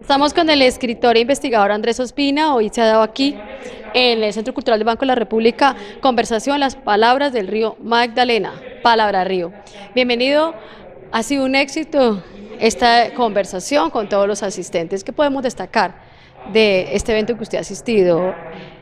Estamos con el escritor e investigador Andrés Ospina. Hoy se ha dado aquí en el Centro Cultural del Banco de la República conversación Las Palabras del Río Magdalena, Palabra Río. Bienvenido, ha sido un éxito esta conversación con todos los asistentes. ¿Qué podemos destacar de este evento que usted ha asistido,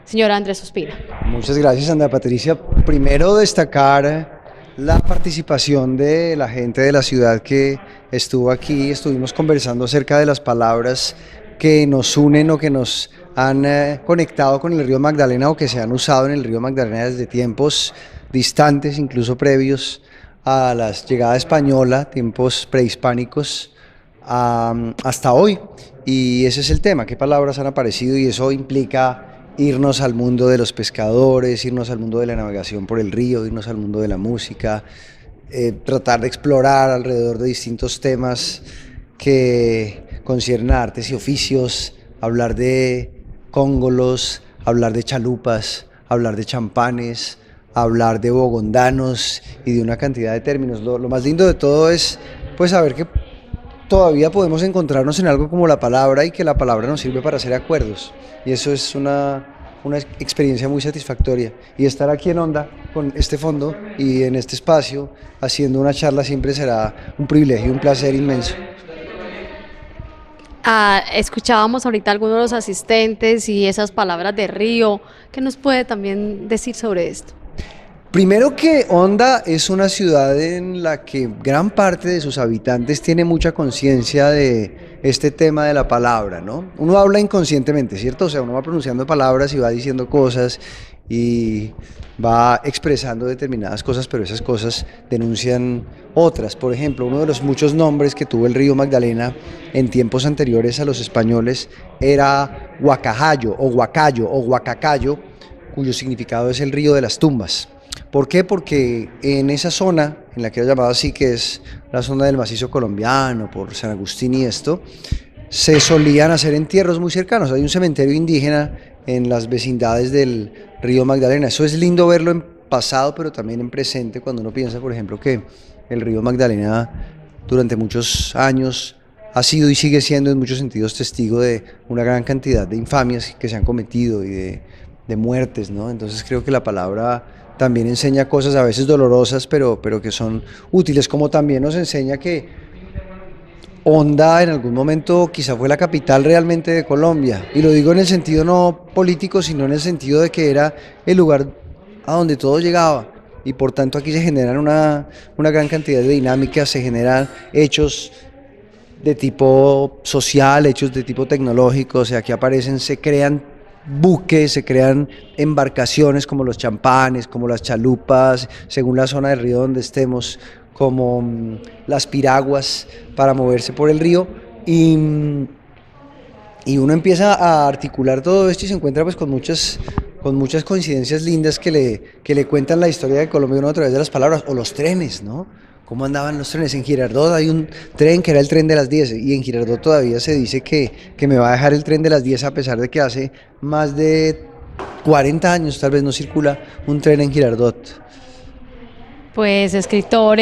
señor Andrés Ospina? Muchas gracias, Ana Patricia. Primero destacar la participación de la gente de la ciudad que estuvo aquí. Estuvimos conversando acerca de las palabras que nos unen o que nos han conectado con el río Magdalena o que se han usado en el río Magdalena desde tiempos distantes, incluso previos a la llegada española, tiempos prehispánicos, hasta hoy. Y ese es el tema, qué palabras han aparecido, y eso implica irnos al mundo de los pescadores, irnos al mundo de la navegación por el río, irnos al mundo de la música, tratar de explorar alrededor de distintos temas que conciernen a artes y oficios, hablar de cóngolos, hablar de chalupas, hablar de champanes, hablar de bogondanos y de una cantidad de términos. Lo más lindo de todo es pues saber que todavía podemos encontrarnos en algo como la palabra y que la palabra nos sirve para hacer acuerdos, y eso es una experiencia muy satisfactoria, y estar aquí en Onda con este fondo y en este espacio haciendo una charla siempre será un privilegio, un placer inmenso. Escuchábamos ahorita algunos de los asistentes y esas palabras de río. ¿Qué nos puede también decir sobre esto? Primero que Onda es una ciudad en la que gran parte de sus habitantes tiene mucha conciencia de este tema de la palabra, ¿no? Uno habla inconscientemente, ¿cierto? O sea, uno va pronunciando palabras y va diciendo cosas y va expresando determinadas cosas, pero esas cosas denuncian otras. Por ejemplo, uno de los muchos nombres que tuvo el río Magdalena en tiempos anteriores a los españoles era Huacajayo o Huacayo o Huacacayo, cuyo significado es el río de las tumbas. ¿Por qué? Porque en esa zona, en la que era llamada así, que es la zona del macizo colombiano, por San Agustín y esto, se solían hacer entierros muy cercanos. Hay un cementerio indígena en las vecindades del río Magdalena. Eso es lindo verlo en pasado, pero también en presente, cuando uno piensa, por ejemplo, que el río Magdalena durante muchos años ha sido y sigue siendo en muchos sentidos testigo de una gran cantidad de infamias que se han cometido y de muertes, ¿no? Entonces creo que la palabra también enseña cosas a veces dolorosas, pero que son útiles, como también nos enseña que Onda en algún momento quizá fue la capital realmente de Colombia, y lo digo en el sentido no político, sino en el sentido de que era el lugar a donde todo llegaba, y por tanto aquí se generan una gran cantidad de dinámicas, se generan hechos de tipo social, hechos de tipo tecnológico, o sea, aquí aparecen, se crean buques, se crean embarcaciones como los champanes, como las chalupas, según la zona del río donde estemos, como las piraguas para moverse por el río, y uno empieza a articular todo esto y se encuentra pues con muchas coincidencias lindas que le cuentan la historia de Colombia uno a través de las palabras, o los trenes, ¿no? ¿Cómo andaban los trenes? En Girardot hay un tren que era el tren de las 10, y en Girardot todavía se dice que me va a dejar el tren de las 10 a pesar de que hace más de 40 años tal vez no circula un tren en Girardot. Pues escritor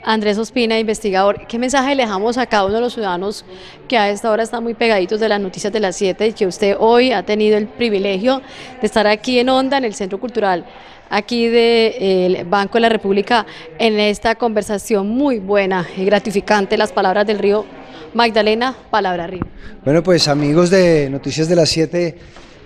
Andrés Ospina, investigador, ¿qué mensaje le dejamos a cada uno de los ciudadanos que a esta hora están muy pegaditos de las noticias de las 7 y que usted hoy ha tenido el privilegio de estar aquí en Onda, en el Centro Cultural aquí del Banco de la República, en esta conversación muy buena y gratificante, las palabras del río Magdalena, Palabra Río? Bueno, pues amigos de Noticias de las 7,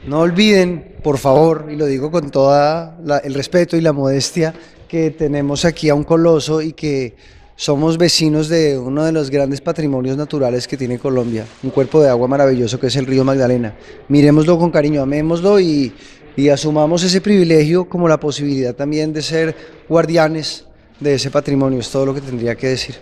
no olviden, por favor, y lo digo con todo el respeto y la modestia, que tenemos aquí a un coloso y que somos vecinos de uno de los grandes patrimonios naturales que tiene Colombia, un cuerpo de agua maravilloso que es el río Magdalena. Miremoslo con cariño, amémoslo y asumamos ese privilegio como la posibilidad también de ser guardianes de ese patrimonio. Es todo lo que tendría que decir.